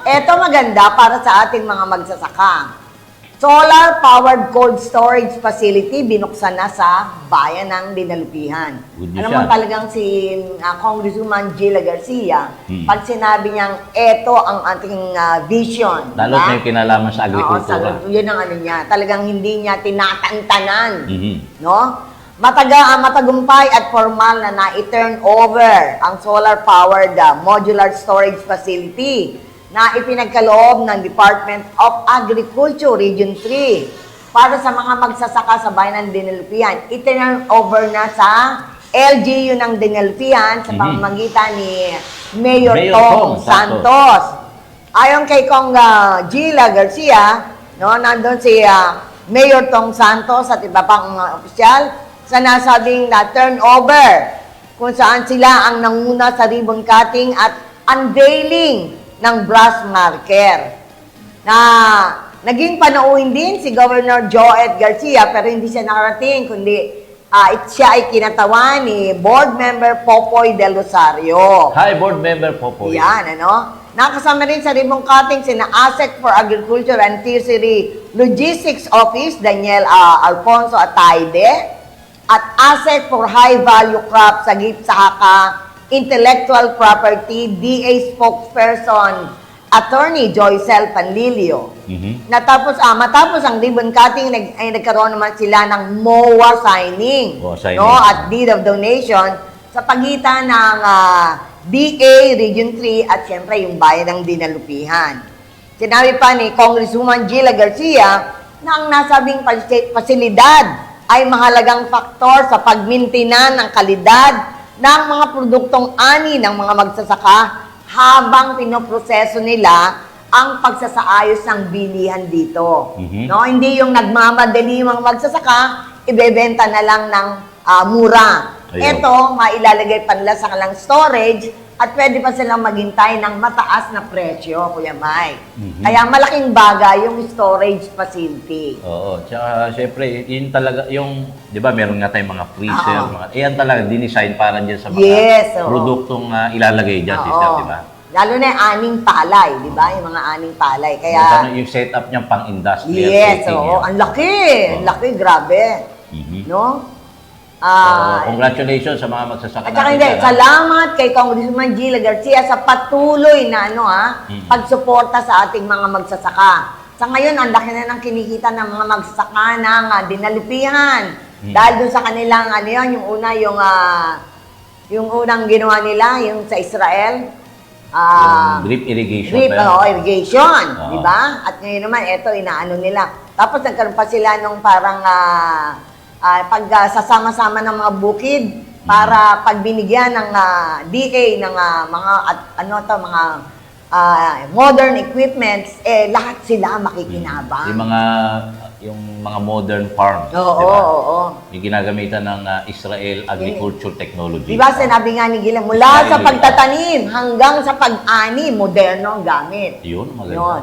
Ito maganda para sa ating mga magsasaka. Solar-powered cold storage facility binuksan na sa bayan ng Dinalupihan. Good Alam news mo yan. talagang si Congresswoman Gila Garcia, pag sinabi niyang eto ang ating vision. Lalo na yung kinalaman sa Oo, agrikultura. yun ang ano niya. Talagang hindi niya tinatantanan. Mhm. No? Matagumpay at formal na na-turn over ang solar-powered modular storage facility na ipinagkaloob ng Department of Agriculture Region 3 para sa mga magsasaka sa bayan ng Dinalupihan. I-turn over na sa LGU ng Dinalupihan sa pamamagitan ni Mayor Tong Santos. Ayon kay Kong Gila Garcia, no, nandun si Mayor Tong Santos at iba pang opisyal sa nasabing na turnover kung saan sila ang nanguna sa ribbon cutting at unveiling ng brass marker. Na naging panauhin din si Governor Joet Garcia pero hindi siya nakarating kundi siya ay kinatawan ni Board Member Popoy Del Rosario. Hi, Board Member Popoy. Yan, ano? Nakasama rin sa ribbon cutting sina ASEC for Agriculture and Tertiary Logistics Office, Daniel Alfonso Atayde, at ASEC for High Value Crops sa Saka Intellectual Property, DA spokesperson, Attorney Joycel Panlilio. Matapos ang ribbon cutting, ay nagkaroon naman sila ng MOA signing, signing. no, at deed of donation sa pagitan ng DA Region 3 at siyempre yung bayan ng Dinalupihan. Sinabi pa ni Congresswoman Gila Garcia na ang nasabing pasilidad ay mahalagang faktor sa pagmintinan ng kalidad ng mga produktong ani ng mga magsasaka habang pinoproseso nila ang pagsasaayos ng bilihan dito. No, hindi yung nagmamadali yung mga magsasaka, ibebenta na lang ng mura. Ayun. Ito, mailalagay pa nila sa kanilang storage at pwede pa silang maghintay ng mataas na presyo, Kuya Mike. Kaya malaking bagay yung storage facility. Oo, tsaka syempre, yun talaga, yung, di ba, meron nga tayong mga freezer, Oo. yan talaga, dinesign para dyan sa mga Yes, oo. produktong ilalagay dyan, Oo. sister, di ba? Lalo na yung aning palay, di ba? Yung mga aning palay. Kaya, Yung setup niyang pang-industrial yes, setting oo. yan. Ang laki. Ang laki, grabe. No? So, congratulations sa mga magsasaka At saka hindi, dyan, ha? salamat kay Congressman Gila Garcia sa patuloy na pagsuporta sa ating mga magsasaka. Sa ngayon, ang laki na ng kinikita ng mga magsasaka ng Dinalupihan. Dahil dun sa kanilang, yung una, yung unang ginawa nila, yung sa Israel, Yung drip irrigation. drip, ba yan? irrigation, Oo. di ba? At ngayon naman, eto, inaano nila. Tapos nagkaroon pa sila nung parang sasama-sama ng mga bukid para pagbinigyan ng DA ng mga modern equipments, lahat sila makikinabang. Yung mga modern farms, Oo, di ba? oo. Yung ginagamitan ng Israel Agriculture Technology. Di ba sinabi nga ni Gila, mula sa pagtatanim hanggang sa pag-ani, moderno ang gamit. Yun, maganda. Yun.